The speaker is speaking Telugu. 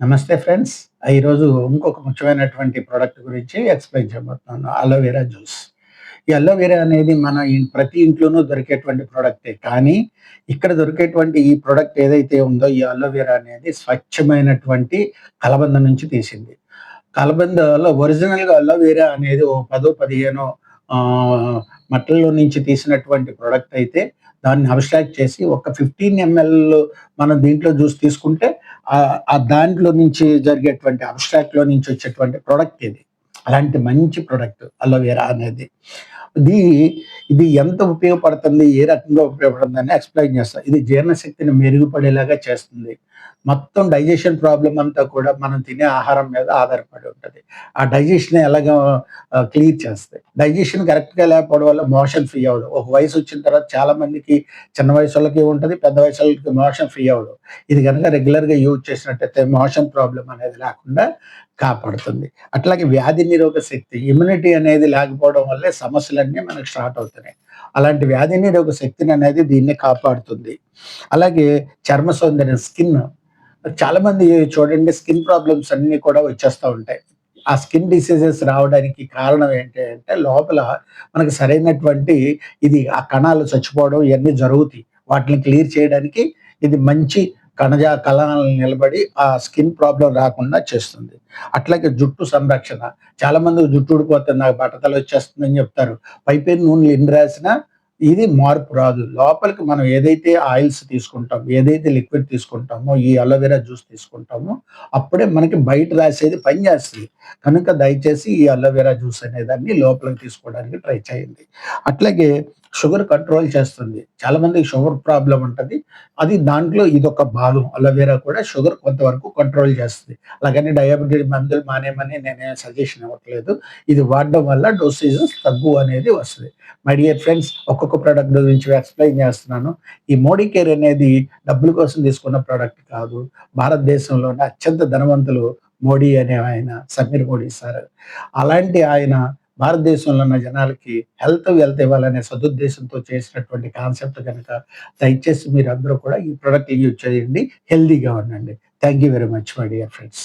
నమస్తే ఫ్రెండ్స్. ఈరోజు ఇంకొక ముఖ్యమైనటువంటి ప్రొడక్ట్ గురించి ఎక్స్‌ప్లెయిన్ చేయబోతున్నాను. Aloe vera juice. ఈ అలోవెరా అనేది మన ప్రతి ఇంట్లోనూ దొరికేటువంటి ప్రొడక్టే. కానీ ఇక్కడ దొరికేటువంటి ఈ ప్రొడక్ట్ ఏదైతే ఉందో ఈ అలోవెరా అనేది స్వచ్ఛమైనటువంటి కలబంద నుంచి తీసింది. కలబందలో ఒరిజినల్‌గా అలోవెరా అనేది ఓ 10, 15 మట్టల్లో నుంచి తీసినటువంటి ప్రొడక్ట్ అయితే దాన్ని అబ్‌స్ట్రాక్ట్ చేసి ఒక 15 ఎంఎల్ మనం దీంట్లో జ్యూస్ తీసుకుంటే ఆ దాంట్లో నుంచి జరిగేటువంటి అబ్‌స్ట్రాక్ట్‌లో నుంచి వచ్చేటువంటి ప్రొడక్ట్ ఇది. అలాంటి మంచి ప్రొడక్ట్ అలోవెరా అనేది. ఇది ఇది ఎంత ఉపయోగపడుతుంది? ఏ రకంగా ఉపయోగపడుతుందని ఎక్స్‌ప్లెయిన్ చేస్తా. ఇది జీర్ణశక్తిని మెరుగుపడేలాగా చేస్తుంది. మొత్తం డైజెషన్ ప్రాబ్లమ్ అంతా కూడా మనం తినే ఆహారం మీద ఆధారపడి ఉంటది. ఆ డైజెషన్ ఎలాగా క్లియర్ చేస్తాయి. డైజెషన్ కరెక్ట్‌గా లేకపోవడం వల్ల మోషన్ ఫ్రీ అవ్వదు. ఒక వయసొచ్చిన తర్వాత చాలా మందికి చిన్న వయసోళ్ళకి ఉంటది. పెద్ద వయసోళ్ళకి మోషన్ ఫ్రీ అవ్వదు. ఇది గనక రెగ్యులర్‌గా యూజ్ చేసినట్టయితే మోషన్ ప్రాబ్లమ్ అనేది లేకుండా కాపాడుతుంది. అట్లాగే వ్యాధి నిరోధక శక్తి, ఇమ్యూనిటీ అనేది లేకపోవడం వల్లే సమస్యలన్నీ మనకు స్టార్ట్ అవుతున్నాయి. అలాంటి వ్యాధి నిరోధక శక్తిని అనేది దీన్ని కాపాడుతుంది. అలాగే చర్మ సౌందర్యం చాలామంది చూడండి స్కిన్ ప్రాబ్లమ్స్ అన్నీ కూడా వచ్చేస్తా ఉంటాయి. ఆ స్కిన్ డిసీజెస్ రావడానికి కారణం ఏంటి అంటే లోపల మనకు సరైనటువంటి ఆ కణాలు చచ్చిపోవడం ఇయన్నీ జరుగుతాయి. వాటిని క్లియర్ చేయడానికి ఇది మంచి కణాలు నిలబడి ఆ స్కిన్ ప్రాబ్లమ్ రాకుండా చేస్తుంది. అట్లాగే జుట్టు సంరక్షణ. చాలా మందికి జుట్టు ఊడిపోతుంది. నాకు బట్టతల వచ్చేస్తుందని చెప్తారు. పైపైన నూనెలు ఎన్ని రాసినా ఇది మార్పు రాదు. లోపలికి మనం ఏదైతే ఆయిల్స్ తీసుకుంటాం, ఏదైతే లిక్విడ్ తీసుకుంటామో, ఈ అలోవెరా జ్యూస్ తీసుకుంటామో, అప్పుడే మనకి బయట రాసేది పనిచేస్తది. కనుక దయచేసి ఈ అలోవెరా జ్యూస్ అనేదాన్ని లోపలికి తీసుకోవడానికి ట్రై చేయండి. అట్లాగే షుగర్ కంట్రోల్ చేస్తుంది. చాలా మందికి షుగర్ ప్రాబ్లమ్ ఉంటది. దాంట్లో ఇదొక భాగం. అలోవెరా కూడా షుగర్ కొంతవరకు కంట్రోల్ చేస్తది. అలాగని డయాబెటిస్ మందులు మానేయమని నేనేం సజెషన్ ఇవ్వట్లేదు. ఇది వాడడం వల్ల డోసేజెస్ తగ్గు అనేది వస్తది. మై డియర్ ఫ్రెండ్స్, ఒక్కొక్క ప్రొడక్ట్ గురించి ఎక్స్‌ప్లెయిన్ చేస్తున్నాను. ఈ మోడీ కేర్ అనేది డబ్బుల కోసం తీసుకున్న ప్రొడక్ట్ కాదు. భారతదేశంలోనే అత్యంత ధనవంతులు మోడీ అనే ఆయన, సమీర్ మోడీ సార్. అలాంటి ఆయన భారతదేశంలో ఉన్న జనాలకి వెల్త్ ఇవ్వాలనే సదుద్దేశంతో చేసినటువంటి కాన్సెప్ట్ గనక దయచేసి మీరందరూ కూడా ఈ ప్రొడక్ట్ యూజ్ చేయండి. హెల్తీగా ఉండండి. Thank you very much my dear friends.